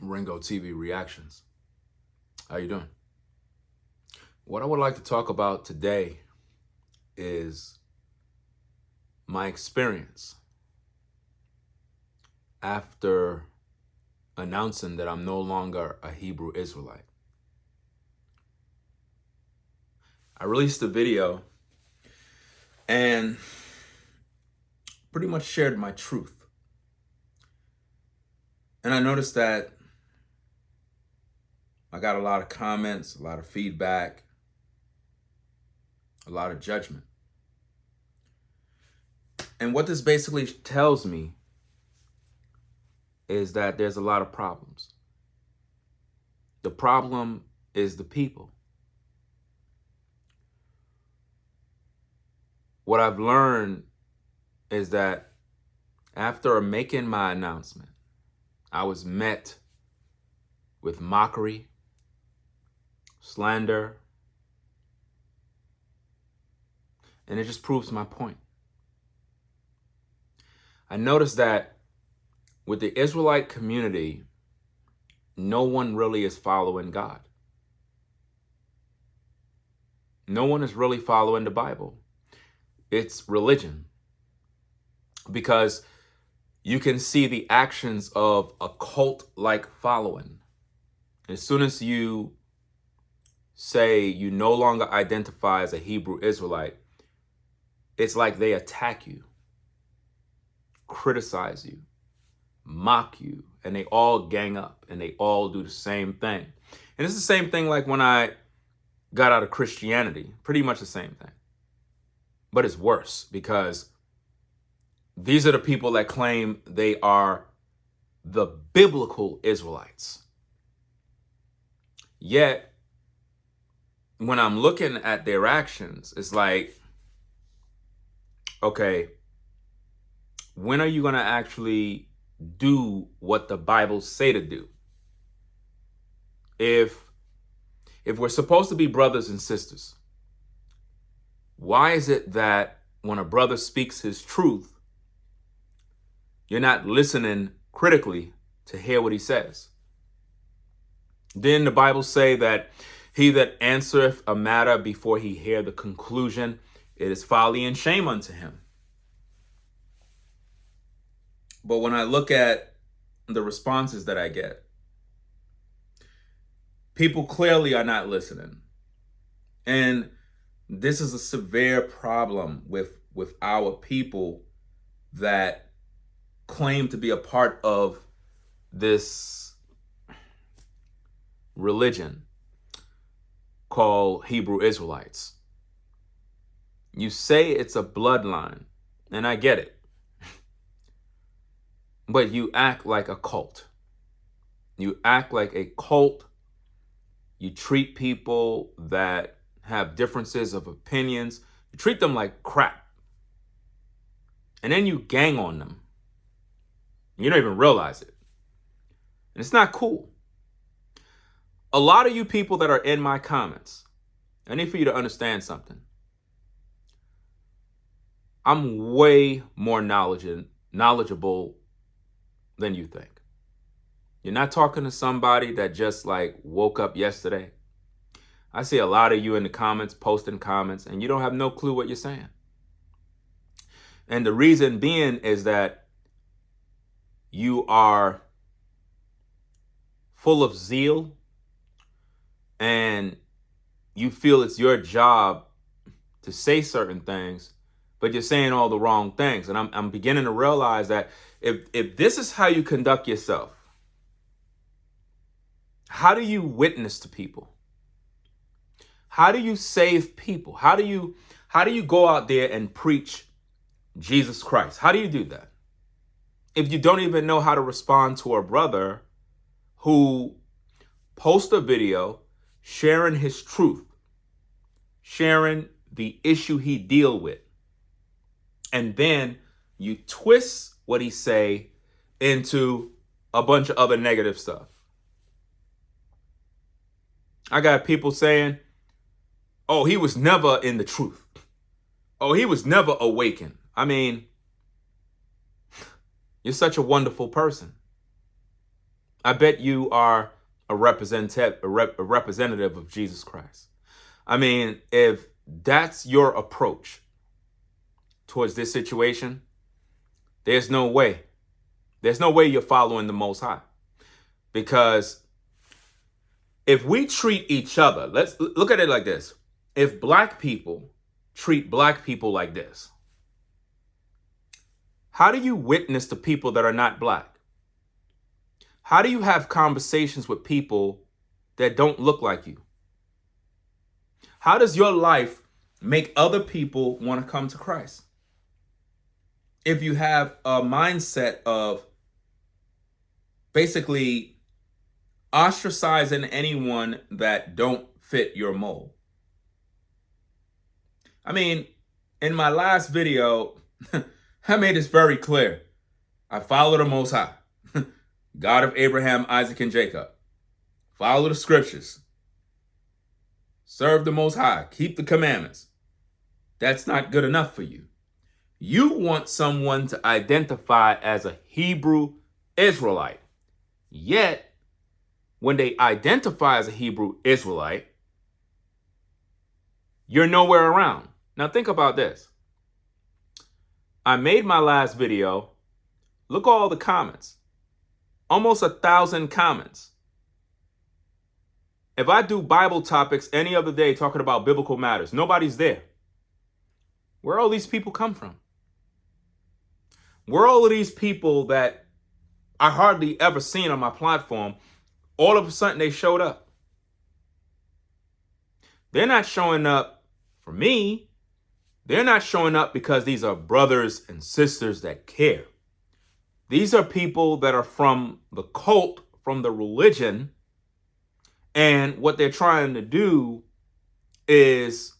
Ringo TV Reactions. How you doing? What I would like to talk about today is my experience after announcing that I'm no longer a Hebrew Israelite. I released a video and pretty much shared my truth. And I noticed that I got a lot of comments, a lot of feedback, a lot of judgment. And what this basically tells me is that there's a lot of problems. The problem is the people. What I've learned is that after making my announcement, I was met with mockery, slander, and it just proves my point. I noticed that with the Israelite community, no one really is following God. No one is really following the Bible. It's religion. Because you can see the actions of a cult-like following. As soon as you say you no longer identify as a Hebrew Israelite, it's like they attack you, criticize you, mock you, and they all gang up and they all do the same thing. And it's the same thing like when I got out of Christianity, pretty much the same thing. But it's worse because these are the people that claim they are the biblical Israelites. Yet, when I'm looking at their actions, it's like, okay, when are you going to actually do what the Bible say to do? If we're supposed to be brothers and sisters, why is it that when a brother speaks his truth, you're not listening critically to hear what he says? Didn't the Bible say that he that answereth a matter before he hear the conclusion, it is folly and shame unto him? But when I look at the responses that I get, people clearly are not listening. And this is a severe problem with our people that claim to be a part of this religion called Hebrew Israelites. You say it's a bloodline, and I get it. But you act like a cult. You act like a cult. You treat people that have differences of opinions, you treat them like crap. And then you gang on them. You don't even realize it. And it's not cool. A lot of you people that are in my comments, I need for you to understand something. I'm way more knowledgeable than you think. You're not talking to somebody that just like woke up yesterday. I see a lot of you in the comments, posting comments, and you don't have no clue what you're saying. And the reason being is that you are full of zeal and you feel it's your job to say certain things, but you're saying all the wrong things. And I'm beginning to realize that if this is how you conduct yourself, how do you witness to people? How do you save people? How do you go out there and preach Jesus Christ? How do you do that? If you don't even know how to respond to a brother who posts a video sharing his truth, sharing the issue he deal with, and then you twist what he say into a bunch of other negative stuff. I got people saying, oh, he was never in the truth. Oh, he was never awakened. I mean, you're such a wonderful person. I bet you are a representative of Jesus Christ. I mean, if that's your approach towards this situation, there's no way. There's no way you're following the Most High. Because if we treat each other, let's look at it like this. If black people treat black people like this, how do you witness to people that are not black? How do you have conversations with people that don't look like you? How does your life make other people want to come to Christ? If you have a mindset of basically ostracizing anyone that don't fit your mold. I mean, in my last video, I made this very clear. I follow the Most High, God of Abraham, Isaac, and Jacob. Follow the scriptures. Serve the Most High. Keep the commandments. That's not good enough for you. You want someone to identify as a Hebrew Israelite. Yet, when they identify as a Hebrew Israelite, you're nowhere around. Now think about this. I made my last video. Look at all the comments. Almost 1,000 comments. If I do Bible topics any other day talking about biblical matters, nobody's there. Where all these people come from? Where all of these people that I hardly ever seen on my platform, all of a sudden they showed up? They're not showing up for me. They're not showing up because these are brothers and sisters that care. These are people that are from the cult, from the religion, and what they're trying to do is,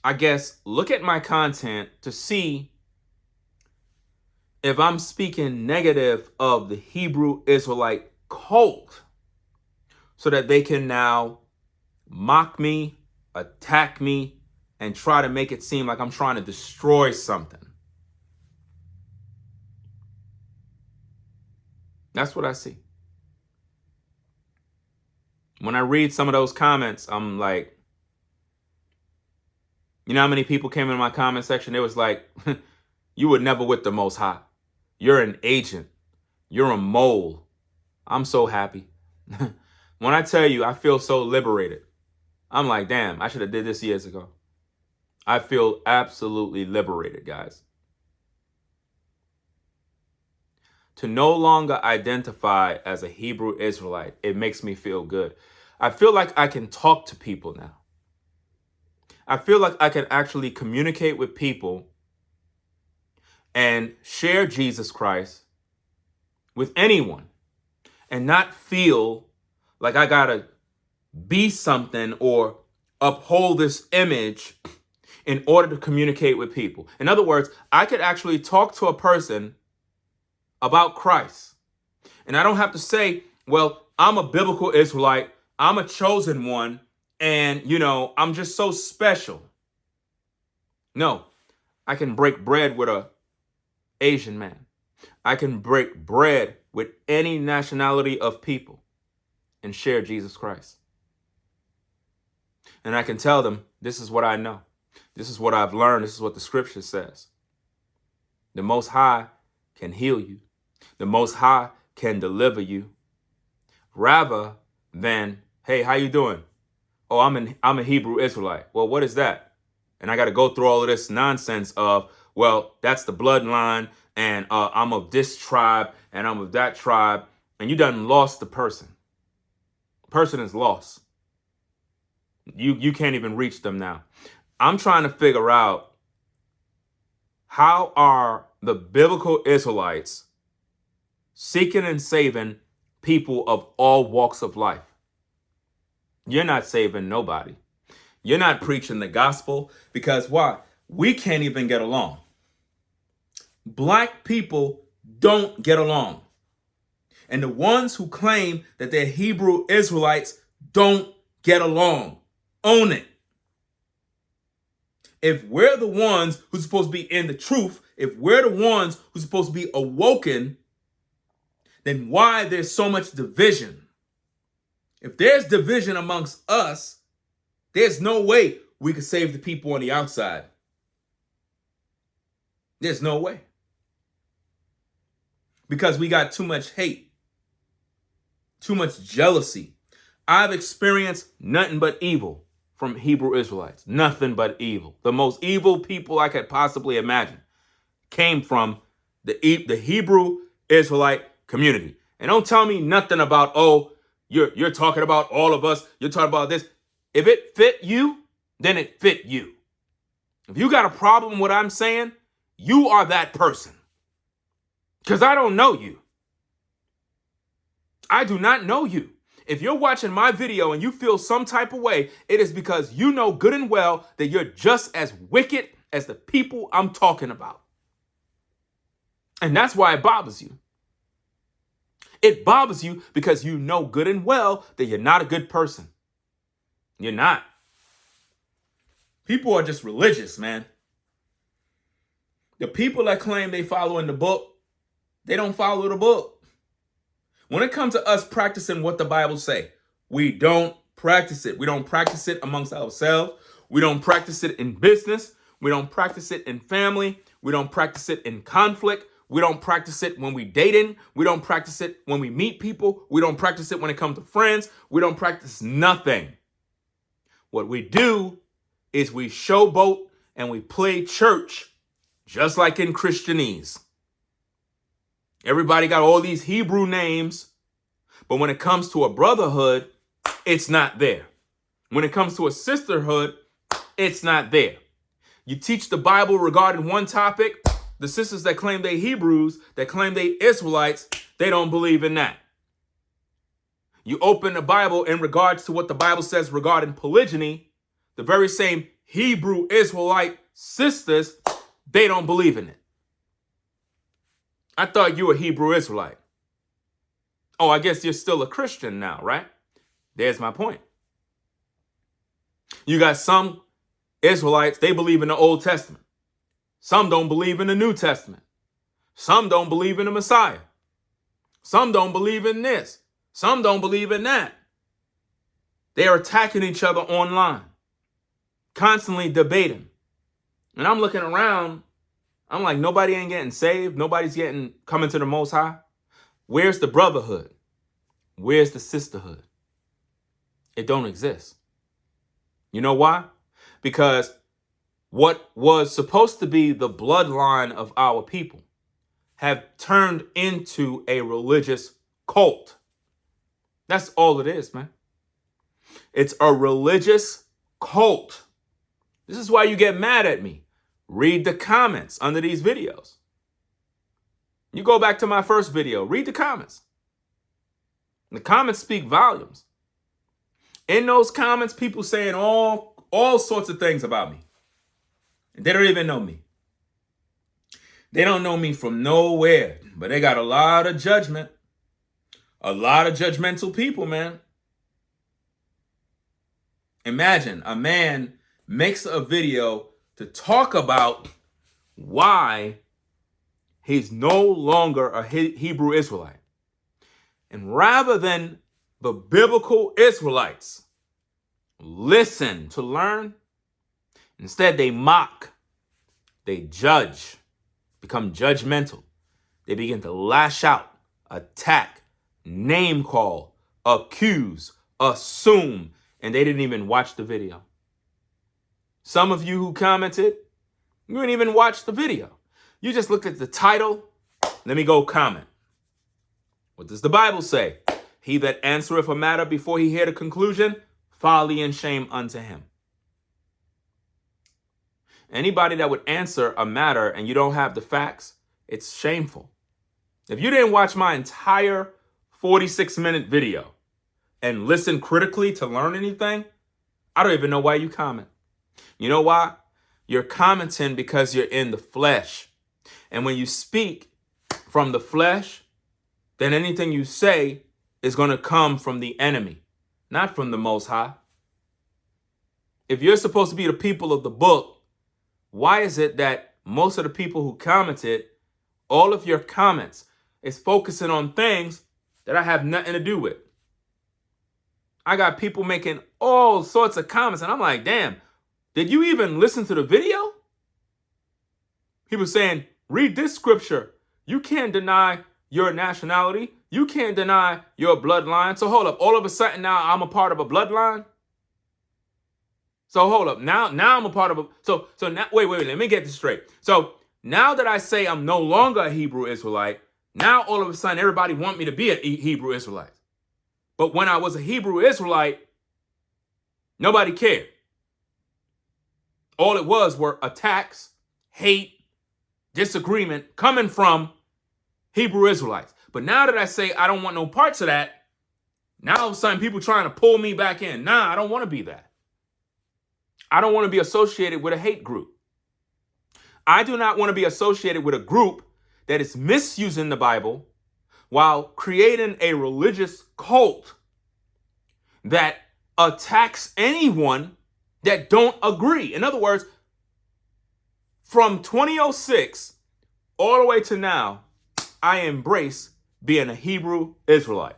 I guess, look at my content to see if I'm speaking negative of the Hebrew Israelite cult so that they can now mock me, attack me, and try to make it seem like I'm trying to destroy something. That's what I see. When I read some of those comments, I'm like, you know how many people came in my comment section? It was like, you were never with the Most High. You're an agent. You're a mole. I'm so happy. When I tell you, I feel so liberated. I'm like, damn, I should have did this years ago. I feel absolutely liberated, guys. To no longer identify as a Hebrew Israelite, it makes me feel good. I feel like I can talk to people now. I feel like I can actually communicate with people and share Jesus Christ with anyone and not feel like I gotta be something or uphold this image in order to communicate with people. In other words, I could actually talk to a person about Christ. And I don't have to say, well, I'm a biblical Israelite, I'm a chosen one, and, I'm just so special. No, I can break bread with a Asian man. I can break bread with any nationality of people and share Jesus Christ. And I can tell them, this is what I know. This is what I've learned. This is what the scripture says. The Most High can heal you. The Most High can deliver you. Rather than, hey, how you doing? Oh, I'm a Hebrew Israelite. Well, what is that? And I got to go through all of this nonsense of, well, that's the bloodline, and I'm of this tribe, and I'm of that tribe, and you done lost the person. The person is lost. You can't even reach them now. I'm trying to figure out, how are the biblical Israelites seeking and saving people of all walks of life? You're not saving nobody. You're not preaching the gospel, because why? We can't even get along. Black people don't get along. And the ones who claim that they're Hebrew Israelites don't get along. Own it. If we're the ones who's supposed to be in the truth, if we're the ones who's supposed to be awoken, then why there's so much division? If there's division amongst us, there's no way we could save the people on the outside. There's no way. Because we got too much hate, too much jealousy. I've experienced nothing but evil from Hebrew Israelites. Nothing but evil. The most evil people I could possibly imagine came from the Hebrew Israelite community. And don't tell me nothing about, oh, you're talking about all of us. You're talking about this. If it fit you, then it fit you. If you got a problem with what I'm saying, you are that person. Because I don't know you. I do not know you. If you're watching my video and you feel some type of way, it is because you know good and well that you're just as wicked as the people I'm talking about. And that's why it bothers you. It bothers you because you know good and well that you're not a good person. You're not. People are just religious, man. The people that claim they follow in the book, they don't follow the book. When it comes to us practicing what the Bible say, we don't practice it. We don't practice it amongst ourselves. We don't practice it in business. We don't practice it in family. We don't practice it in conflict. We don't practice it when we dating. We don't practice it when we meet people. We don't practice it when it comes to friends. We don't practice nothing. What we do is we showboat and we play church just like in Christianese. Everybody got all these Hebrew names, but when it comes to a brotherhood, it's not there. When it comes to a sisterhood, it's not there. You teach the Bible regarding one topic, the sisters that claim they Hebrews, that claim they Israelites, they don't believe in that. You open the Bible in regards to what the Bible says regarding polygyny, the very same Hebrew Israelite sisters, they don't believe in it. I thought you were Hebrew Israelite. Oh, I guess you're still a Christian now, right? There's my point. You got some Israelites, they believe in the Old Testament. Some don't believe in the New Testament. Some don't believe in the Messiah. Some don't believe in this. Some don't believe in that. They are attacking each other online, constantly debating. And I'm looking around, I'm like, nobody ain't getting saved. Nobody's coming to the Most High. Where's the brotherhood? Where's the sisterhood? It don't exist. You know why? Because what was supposed to be the bloodline of our people have turned into a religious cult. That's all it is, man. It's a religious cult. This is why you get mad at me. Read the comments under these videos. You go back to my first video, read the comments. The comments speak volumes. In those comments, people saying all sorts of things about me. They don't even know me. They don't know me from nowhere, but they got a lot of judgment. A lot of judgmental people, man. Imagine a man makes a video to talk about why he's no longer a Hebrew Israelite. And rather than the biblical Israelites listen to learn, instead they mock, they judge, become judgmental. They begin to lash out, attack, name call, accuse, assume, and they didn't even watch the video. Some of you who commented, you didn't even watch the video. You just looked at the title. Let me go comment. What does the Bible say? He that answereth a matter before he hear the conclusion, folly and shame unto him. Anybody that would answer a matter and you don't have the facts, it's shameful. If you didn't watch my entire 46-minute video and listen critically to learn anything, I don't even know why you comment. You know why? You're commenting because you're in the flesh. And when you speak from the flesh, then anything you say is going to come from the enemy, not from the Most High. If you're supposed to be the people of the book, why is it that most of the people who commented, all of your comments is focusing on things that I have nothing to do with. I got people making all sorts of comments, and I'm like, damn, did you even listen to the video? People saying, read this scripture. You can't deny your nationality. You can't deny your bloodline. So hold up, all of a sudden now I'm a part of a bloodline? So hold up, now I'm a part of a, so now, wait, let me get this straight. So now that I say I'm no longer a Hebrew Israelite, now all of a sudden everybody want me to be a Hebrew Israelite. But when I was a Hebrew Israelite, nobody cared. All it was were attacks, hate, disagreement coming from Hebrew Israelites. But now that I say I don't want no parts of that, now all of a sudden people trying to pull me back in. Nah, I don't want to be that. I don't want to be associated with a hate group. I do not want to be associated with a group that is misusing the Bible while creating a religious cult that attacks anyone that don't agree. In other words, from 2006 all the way to now, I embrace being a Hebrew Israelite.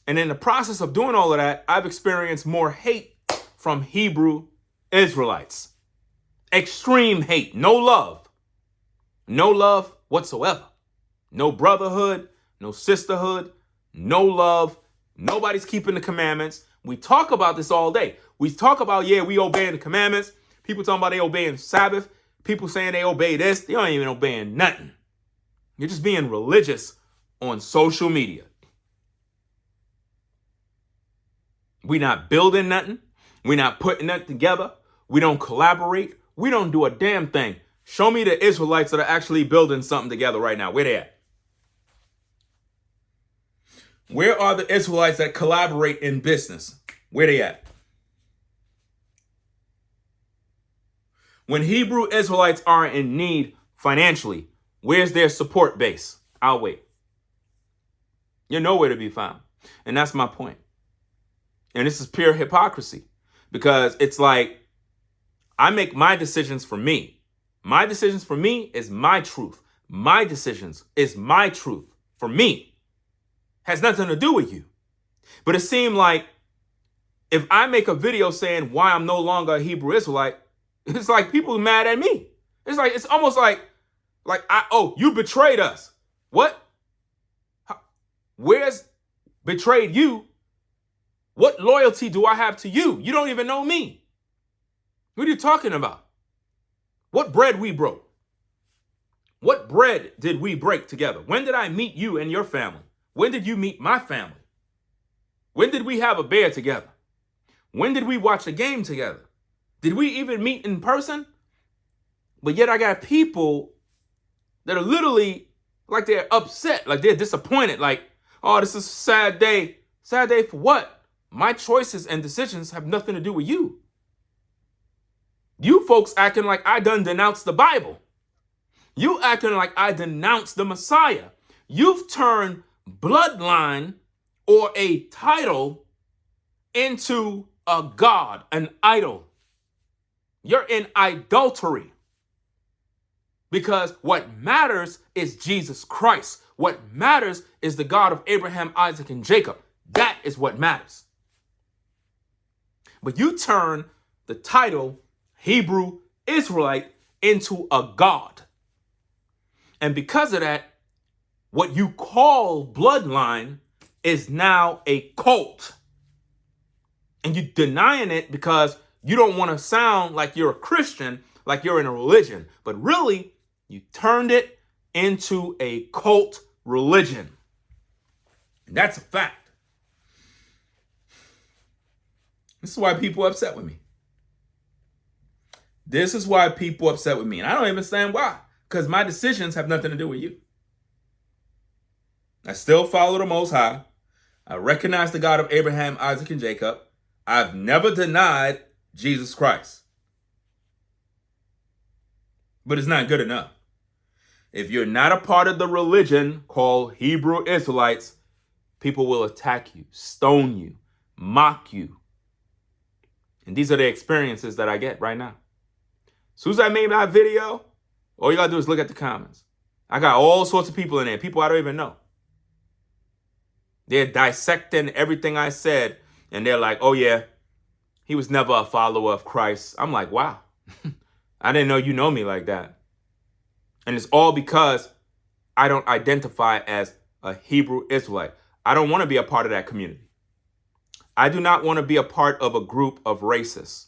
And in the process of doing all of that, I've experienced more hate from Hebrew Israelites. Extreme hate, no love. No love whatsoever. No brotherhood, no sisterhood, no love. Nobody's keeping the commandments. We talk about this all day. We talk about, yeah, we obeying the commandments. People talking about they obeying Sabbath. People saying they obey this. They aren't even obeying nothing. You're just being religious on social media. We not building nothing. We not putting nothing together. We don't collaborate. We don't do a damn thing. Show me the Israelites that are actually building something together right now. Where they at? Where are the Israelites that collaborate in business? Where they at? When Hebrew Israelites are in need financially, where's their support base? I'll wait. You're nowhere to be found. And that's my point. And this is pure hypocrisy, because it's like I make my decisions for me. My decisions for me is my truth. My decisions is my truth for me. Has nothing to do with you. But it seemed like if I make a video saying why I'm no longer a Hebrew Israelite, it's like people mad at me. It's almost like you betrayed us. What? Where's betrayed you? What loyalty do I have to you? You don't even know me. What are you talking about? What bread we broke? What bread did we break together? When did I meet you and your family? When did you meet my family? When did we have a beer together? When did we watch a game together? Did we even meet in person? But yet I got people that are literally like they're upset, like they're disappointed, like, oh, this is a sad day. Sad day for what? My choices and decisions have nothing to do with you. You folks acting like I done denounced the Bible. You acting like I denounced the Messiah. You've turned bloodline or a title into a god, an idol. You're in idolatry. Because what matters is Jesus Christ. What matters is the God of Abraham, Isaac, and Jacob. That is what matters. But you turn the title Hebrew Israelite into a god. And because of that, what you call bloodline is now a cult. And you're denying it because you don't want to sound like you're a Christian, like you're in a religion. But really, you turned it into a cult religion. And that's a fact. This is why people are upset with me. This is why people are upset with me. And I don't even understand why. Because my decisions have nothing to do with you. I still follow the Most High. I recognize the God of Abraham, Isaac, and Jacob. I've never denied Jesus Christ. But it's not good enough. If you're not a part of the religion called Hebrew Israelites, people will attack you, stone you, mock you. And these are the experiences that I get right now. As soon as I made that video, all you gotta do is look at the comments. I got all sorts of people in there, people I don't even know. They're dissecting everything I said, and they're like, oh yeah, he was never a follower of Christ. I'm like, wow, I didn't know you know me like that. And it's all because I don't identify as a Hebrew Israelite. I don't want to be a part of that community. I do not want to be a part of a group of racists.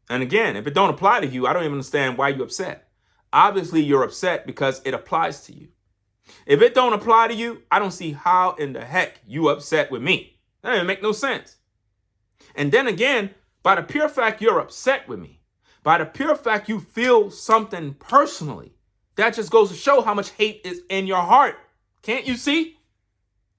And again, if it don't apply to you, I don't even understand why you're upset. Obviously, you're upset because it applies to you. If it don't apply to you, I don't see how in the heck you upset with me. That doesn't make no sense. And then again, by the pure fact you're upset with me, by the pure fact you feel something personally, that just goes to show how much hate is in your heart. Can't you see?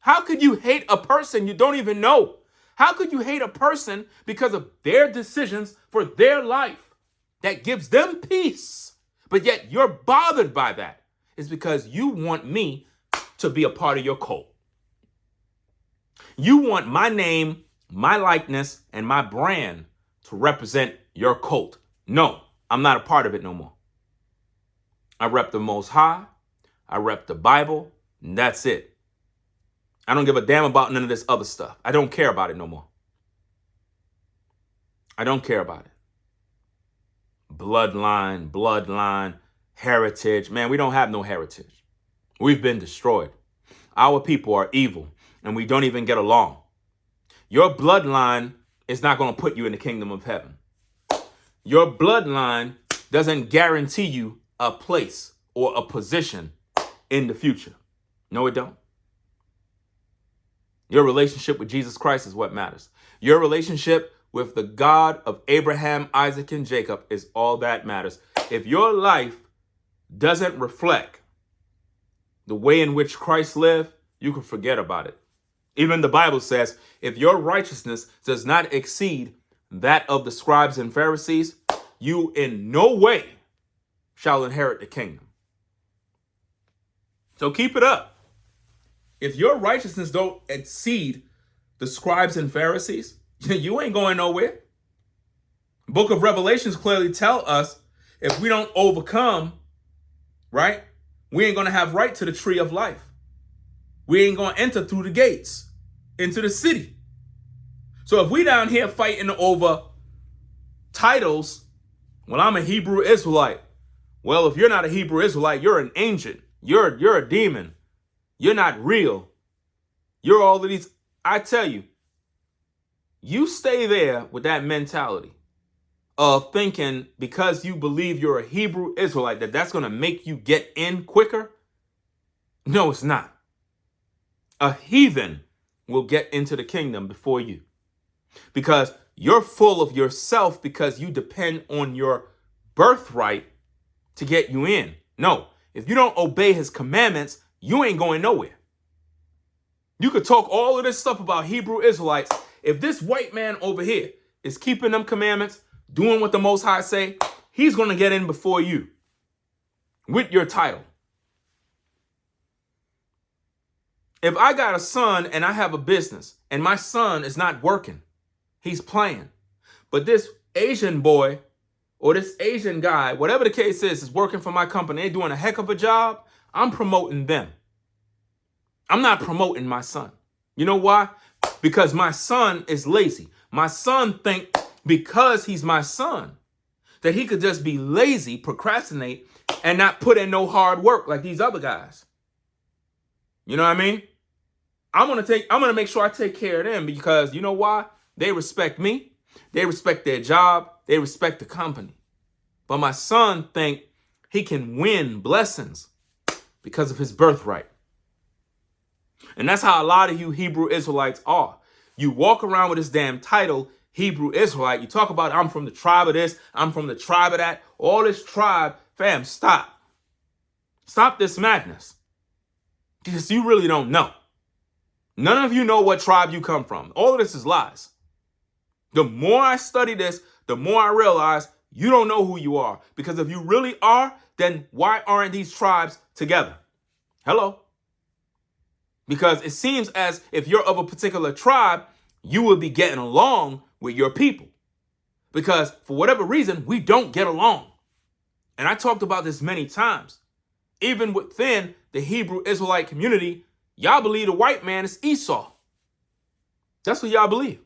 How could you hate a person you don't even know? How could you hate a person because of their decisions for their life that gives them peace, but yet you're bothered by that? It's because you want me to be a part of your cult. You want my name, my likeness, and my brand to represent your cult. No, I'm not a part of it no more. I rep the Most High. I rep the Bible. And that's it. I don't give a damn about none of this other stuff. I don't care about it no more. I don't care about it. Bloodline, heritage. Man, we don't have no heritage. We've been destroyed. Our people are evil, and we don't even get along. Your bloodline is not going to put you in the kingdom of heaven. Your bloodline doesn't guarantee you a place or a position in the future. No, it don't. Your relationship with Jesus Christ is what matters. Your relationship with the God of Abraham, Isaac, and Jacob is all that matters. If your life doesn't reflect the way in which Christ lived, you can forget about it. Even the Bible says, if your righteousness does not exceed that of the scribes and Pharisees, you in no way shall inherit the kingdom. So keep it up. If your righteousness don't exceed the scribes and Pharisees, you ain't going nowhere. Book of Revelations clearly tell us if we don't overcome, right, we ain't going to have right to the tree of life. We ain't going to enter through the gates into the city. So if we down here fighting over titles, well, I'm a Hebrew Israelite. Well, if you're not a Hebrew Israelite, you're an ancient. You're a demon. You're not real. You're all of these. I tell you, you stay there with that mentality of thinking because you believe you're a Hebrew Israelite that that's going to make you get in quicker. No, it's not. A heathen will get into the kingdom before you because you're full of yourself because you depend on your birthright to get you in. No, if you don't obey his commandments, you ain't going nowhere. You could talk all of this stuff about Hebrew Israelites. If this white man over here is keeping them commandments, doing what the Most High say, he's going to get in before you with your title. If I got a son and I have a business and my son is not working, he's playing, but this Asian boy or this Asian guy, whatever the case is working for my company, they're doing a heck of a job, I'm promoting them. I'm not promoting my son. You know why? Because my son is lazy. My son think because he's my son that he could just be lazy, procrastinate, and not put in no hard work like these other guys. You know what I mean? I'm gonna make sure I take care of them because you know why? They respect me. They respect their job. They respect the company. But my son think he can win blessings because of his birthright. And that's how a lot of you Hebrew Israelites are. You walk around with this damn title, Hebrew Israelite. You talk about, I'm from the tribe of this, I'm from the tribe of that. All this tribe, fam, stop. Stop this madness. Because you really don't know. None of you know what tribe you come from. All of this is lies. The more I study this, the more I realize you don't know who you are. Because if you really are, then why aren't these tribes together? Hello? Because it seems as if you're of a particular tribe, you will be getting along with your people. Because for whatever reason, we don't get along. And I talked about this many times. Even within the Hebrew Israelite community, y'all believe the white man is Esau. That's what y'all believe.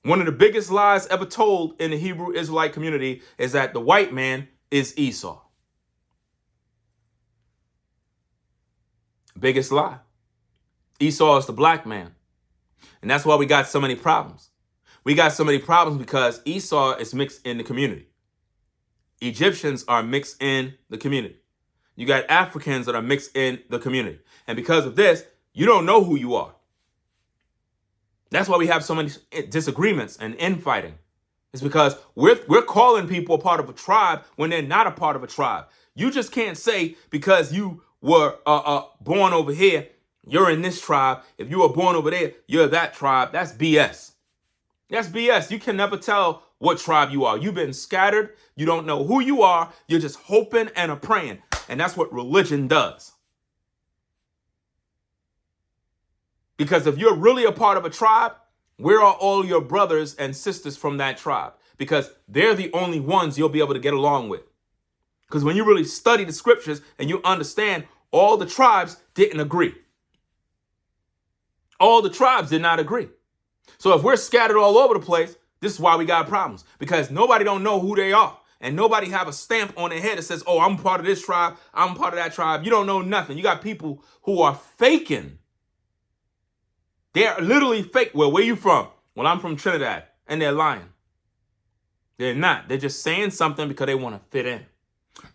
One of the biggest lies ever told in the Hebrew Israelite community is that the white man is Esau. Biggest lie. Esau is the black man. And that's why we got so many problems. We got so many problems because Esau is mixed in the community. Egyptians are mixed in the community. You got Africans that are mixed in the community. And because of this, you don't know who you are. That's why we have so many disagreements and infighting. It's because we're calling people a part of a tribe when they're not a part of a tribe. You just can't say because you were born over here, you're in this tribe. If you were born over there, you're that tribe. That's BS. That's BS. You can never tell what tribe you are. You've been scattered. You don't know who you are. You're just hoping and a praying. And that's what religion does. Because if you're really a part of a tribe, where are all your brothers and sisters from that tribe? Because they're the only ones you'll be able to get along with. Because when you really study the scriptures and you understand, all the tribes didn't agree. All the tribes did not agree. So if we're scattered all over the place, this is why we got problems. Because nobody don't know who they are. And nobody have a stamp on their head that says, oh, I'm part of this tribe. I'm part of that tribe. You don't know nothing. You got people who are faking. They're literally fake. Well, where you from? Well, I'm from Trinidad. And they're lying. They're not. They're just saying something because they want to fit in.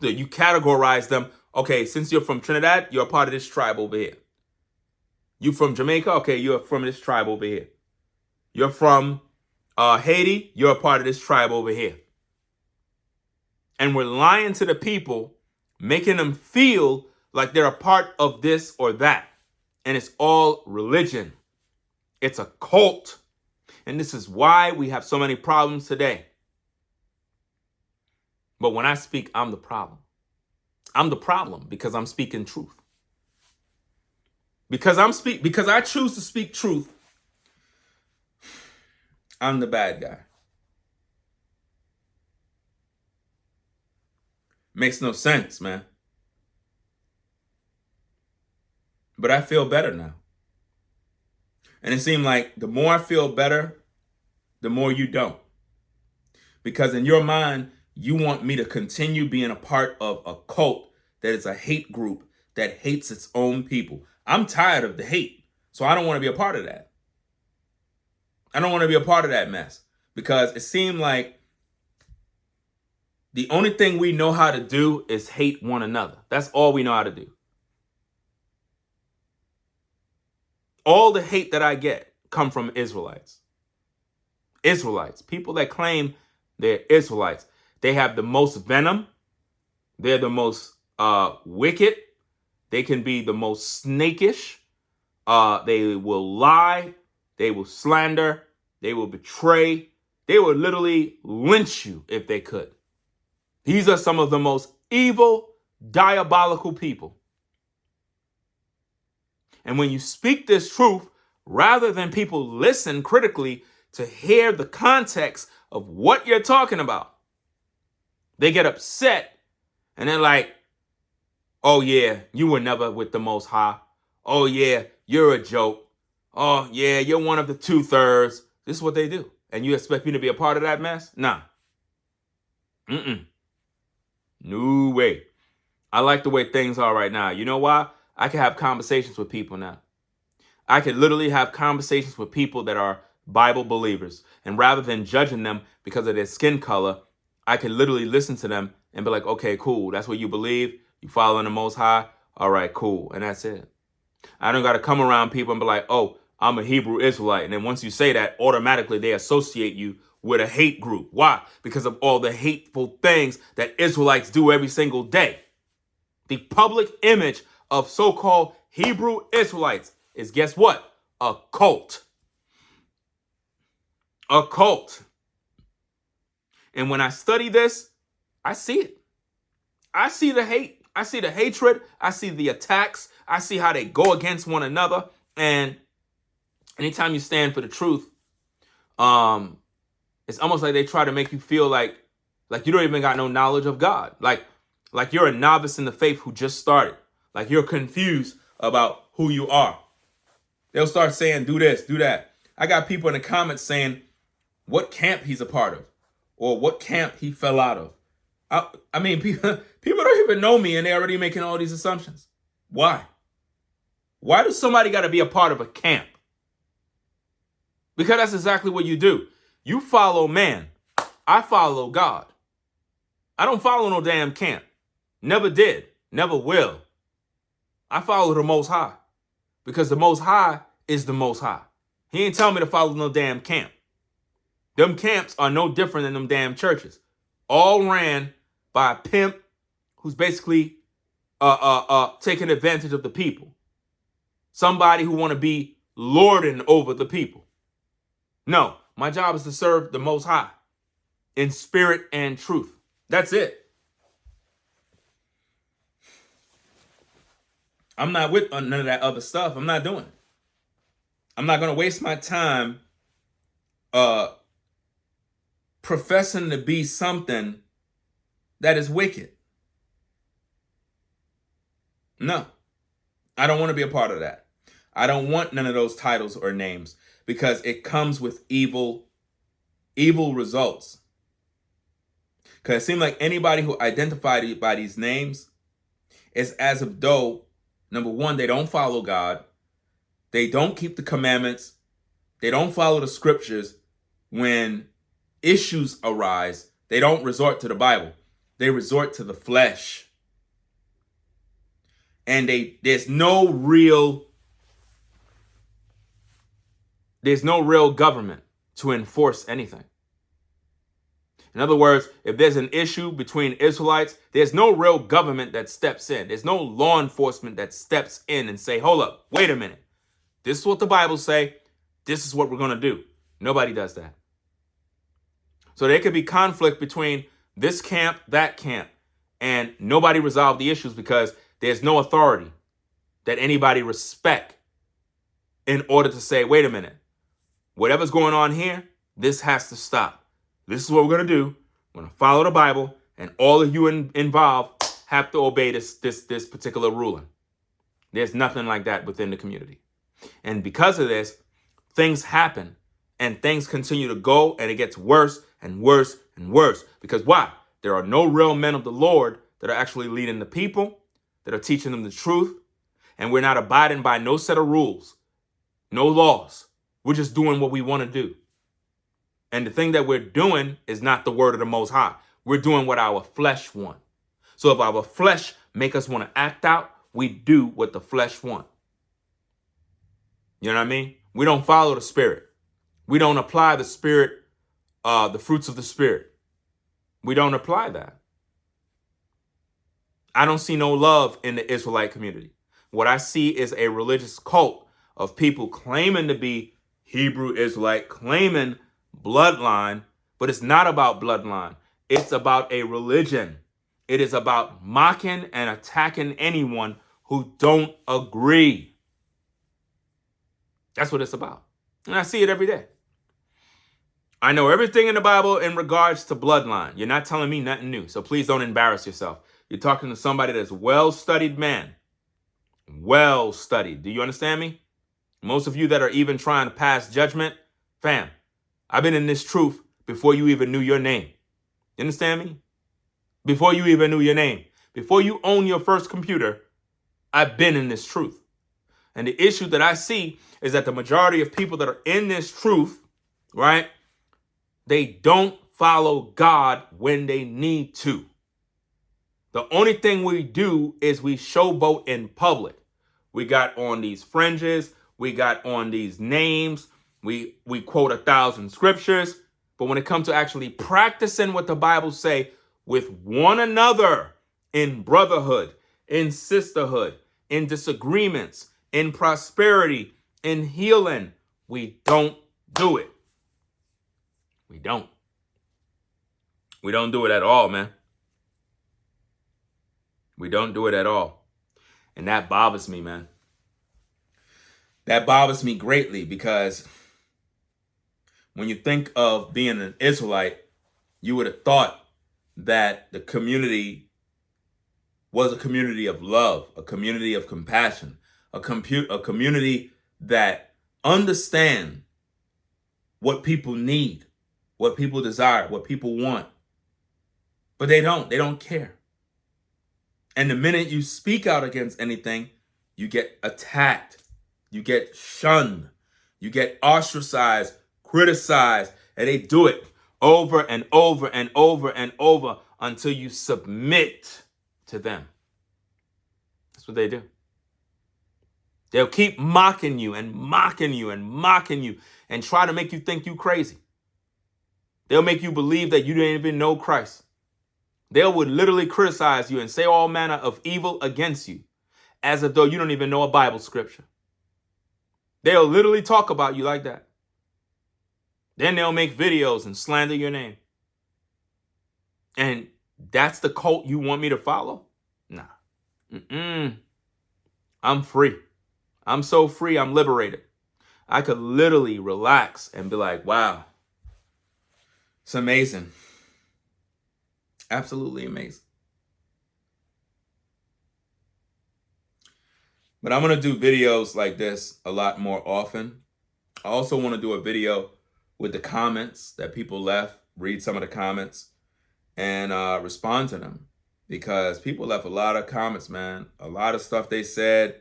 So you categorize them. Okay, since you're from Trinidad, you're a part of this tribe over here. You from Jamaica? Okay, you're from this tribe over here. You're from Haiti? You're a part of this tribe over here. And we're lying to the people, making them feel like they're a part of this or that. And it's all religion. It's a cult. And this is why we have so many problems today. But when I speak, I'm the problem. I'm the problem because I'm speaking truth. Because I choose to speak truth, I'm the bad guy. Makes no sense, man. But I feel better now. And it seemed like the more I feel better, the more you don't. Because in your mind, you want me to continue being a part of a cult that is a hate group that hates its own people. I'm tired of the hate, so I don't want to be a part of that. I don't want to be a part of that mess because it seemed like the only thing we know how to do is hate one another. That's all we know how to do. All the hate that I get come from Israelites. Israelites, people that claim they're Israelites. They have the most venom. They're the most wicked. They can be the most snakish. They will lie. They will slander. They will betray. They will literally lynch you if they could. These are some of the most evil, diabolical people. And when you speak this truth, rather than people listen critically to hear the context of what you're talking about, they get upset and they're like, oh yeah, you were never with the Most High. Oh yeah, you're a joke. Oh yeah, you're one of the 2/3. This is what they do. And you expect me to be a part of that mess? Nah. No way. I like the way things are right now. You know why? I can have conversations with people now. I can literally have conversations with people that are Bible believers. And rather than judging them because of their skin color, I can literally listen to them and be like, okay, cool. That's what you believe. You following the Most High. All right, cool. And that's it. I don't got to come around people and be like, oh, I'm a Hebrew Israelite. And then once you say that, automatically they associate you with a hate group. Why? Because of all the hateful things that Israelites do every single day. The public image of so-called Hebrew Israelites is, guess what? A cult. A cult. And when I study this, I see it. I see the hate. I see the hatred. I see the attacks. I see how they go against one another. And anytime you stand for the truth, it's almost like they try to make you feel like you don't even got no knowledge of God. Like Like you're a novice in the faith who just started. Like you're confused about who you are. They'll start saying, do this, do that. I got people in the comments saying what camp he's a part of or what camp he fell out of. I mean, people don't even know me and they're already making all these assumptions. Why? Why does somebody got to be a part of a camp? Because that's exactly what you do. You follow man. I follow God. I don't follow no damn camp. Never did. Never will. I follow the Most High. Because the Most High is the Most High. He ain't telling me to follow no damn camp. Them camps are no different than them damn churches. All ran by a pimp who's basically taking advantage of the people. Somebody who want to be lording over the people. No, my job is to serve the Most High in spirit and truth. That's it. I'm not with none of that other stuff. I'm not doing it. I'm not going to waste my time professing to be something that is wicked. No, I don't want to be a part of that. I don't want none of those titles or names because it comes with evil results. Because it seems like anybody who identified by these names is as if though, number one, they don't follow God. They don't keep the commandments. They don't follow the scriptures. When issues arise, they don't resort to the Bible. They resort to the flesh. And there's no real government to enforce anything. In other words, if there's an issue between Israelites, there's no real government that steps in. There's no law enforcement that steps in and say, hold up, wait a minute. This is what the Bible say. This is what we're going to do. Nobody does that. So there could be conflict between this camp, that camp, and nobody resolved the issues because there's no authority that anybody respect in order to say, wait a minute, whatever's going on here, this has to stop. This is what we're going to do. We're going to follow the Bible, and all of you involved have to obey this particular ruling. There's nothing like that within the community. And because of this, things happen and things continue to go, and it gets worse and worse and worse. Because why? There are no real men of the Lord that are actually leading the people, that are teaching them the truth, and we're not abiding by no set of rules, no laws. We're just doing what we want to do. And the thing that we're doing is not the word of the Most High. We're doing what our flesh wants. So if our flesh make us want to act out, we do what the flesh wants. You know what I mean? We don't follow the Spirit. We don't apply the Spirit, the fruits of the Spirit. We don't apply that. I don't see no love in the Israelite community. What I see is a religious cult of people claiming to be Hebrew Israelite, claiming bloodline, but it's not about bloodline. It's about a religion. It is about mocking and attacking anyone who don't agree. That's what it's about. And I see it every day. I know everything in the Bible in regards to bloodline. You're not telling me nothing new, so please don't embarrass yourself. You're talking to somebody that's well-studied man. Well-studied. Do you understand me? Most of you that are even trying to pass judgment, fam, I've been in this truth before you even knew your name. You understand me? Before you even knew your name. Before you own your first computer, I've been in this truth. And the issue that I see is that the majority of people that are in this truth, right, they don't follow God when they need to. The only thing we do is we showboat in public. We got on these fringes. We got on these names. We quote 1,000 scriptures. But when it comes to actually practicing what the Bible say with one another in brotherhood, in sisterhood, in disagreements, in prosperity, in healing, we don't do it. We don't. We don't do it at all, man. We don't do it at all. And that bothers me, man. That bothers me greatly because when you think of being an Israelite, you would have thought that the community was a community of love, a community of compassion, a community that understand what people need, what people desire, what people want. But they don't care. And the minute you speak out against anything, you get attacked, you get shunned, you get ostracized, criticized, and they do it over and over and over and over until you submit to them. That's what they do. They'll keep mocking you and mocking you and mocking you and try to make you think you crazy. They'll make you believe that you didn't even know Christ. They would literally criticize you and say all manner of evil against you as if though you don't even know a Bible scripture. They'll literally talk about you like that. Then they'll make videos and slander your name. And that's the cult you want me to follow? Nah. I'm free. I'm so free, I'm liberated. I could literally relax and be like, wow, it's amazing. Absolutely amazing. But I'm going to do videos like this a lot more often. I also want to do a video with the comments that people left, read some of the comments, and respond to them. Because people left a lot of comments, man. A lot of stuff they said,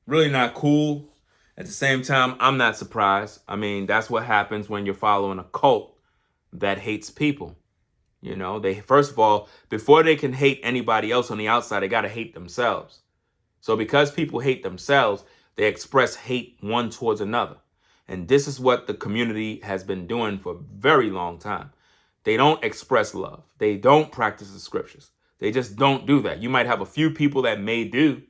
really not cool. At the same time, I'm not surprised. I mean, that's what happens when you're following a cult that hates people. You know, they, first of all, before they can hate anybody else on the outside, they got to hate themselves. So because people hate themselves, they express hate one towards another. And this is what the community has been doing for a very long time. They don't express love. They don't practice the scriptures. They just don't do that. You might have a few people that may do.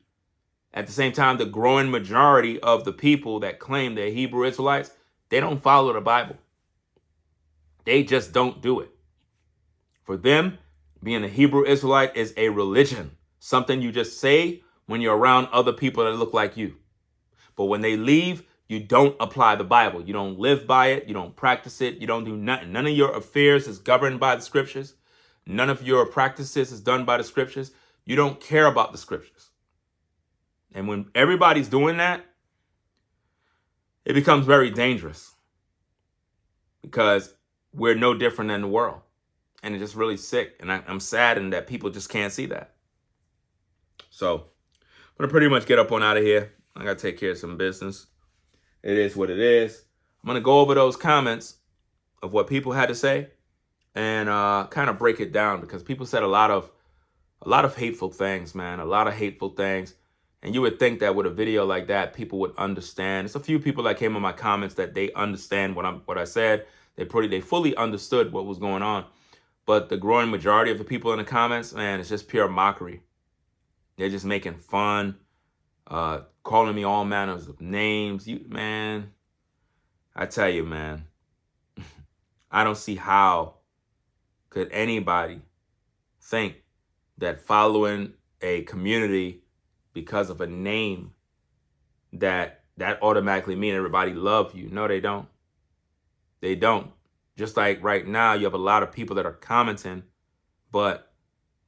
At the same time, the growing majority of the people that claim they're Hebrew Israelites, they don't follow the Bible. They just don't do it. For them, being a Hebrew Israelite is a religion, something you just say when you're around other people that look like you. But when they leave, you don't apply the Bible. You don't live by it. You don't practice it. You don't do nothing. None of your affairs is governed by the scriptures. None of your practices is done by the scriptures. You don't care about the scriptures. And when everybody's doing that, it becomes very dangerous because we're no different than the world. And it's just really sick. And I'm saddened that people just can't see that. So I'm going to pretty much get up on out of here. I got to take care of some business. It is what it is. I'm going to go over those comments of what people had to say and kind of break it down because people said a lot of hateful things, man. A lot of hateful things. And you would think that with a video like that, people would understand. There's a few people that came in my comments that they understand what I said. They fully understood what was going on. But the growing majority of the people in the comments, man, it's just pure mockery. They're just making fun, calling me all manners of names. Man, I tell you, man, I don't see how could anybody think that following a community because of a name that automatically mean everybody love you. No, they don't. They don't. Just like right now, you have a lot of people that are commenting, but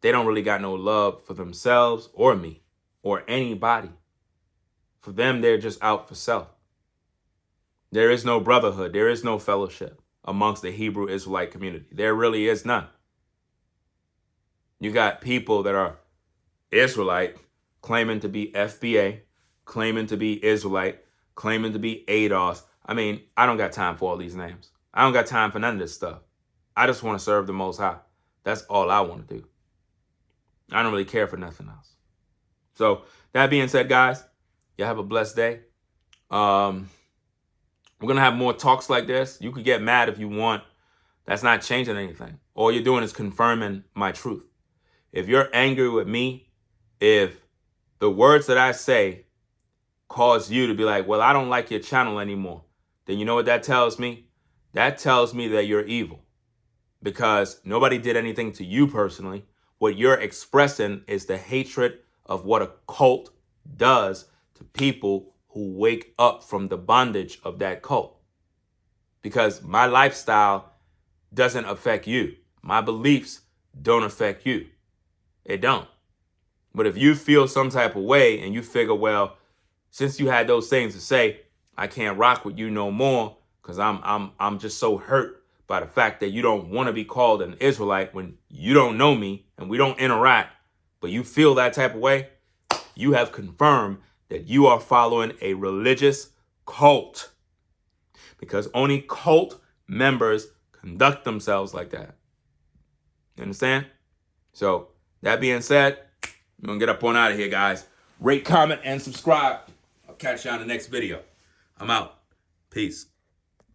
they don't really got no love for themselves or me or anybody. For them, they're just out for self. There is no brotherhood. There is no fellowship amongst the Hebrew Israelite community. There really is none. You got people that are Israelite claiming to be FBA, claiming to be Israelite, claiming to be ADOS. I mean, I don't got time for all these names. I don't got time for none of this stuff. I just want to serve the Most High. That's all I want to do. I don't really care for nothing else. So that being said, guys, y'all have a blessed day. We're going to have more talks like this. You could get mad if you want. That's not changing anything. All you're doing is confirming my truth. If you're angry with me, if the words that I say cause you to be like, well, I don't like your channel anymore, then you know what that tells me? That tells me that you're evil because nobody did anything to you personally. What you're expressing is the hatred of what a cult does to people who wake up from the bondage of that cult. Because my lifestyle doesn't affect you. My beliefs don't affect you. It don't. But if you feel some type of way and you figure, well, since you had those things to say, I can't rock with you no more because I'm just so hurt by the fact that you don't want to be called an Israelite when you don't know me and we don't interact, but you feel that type of way, you have confirmed that you are following a religious cult, because only cult members conduct themselves like that. You understand? So that being said, I'm going to get up on out of here, guys. Rate, comment, and subscribe. I'll catch you on the next video. I'm out. Peace.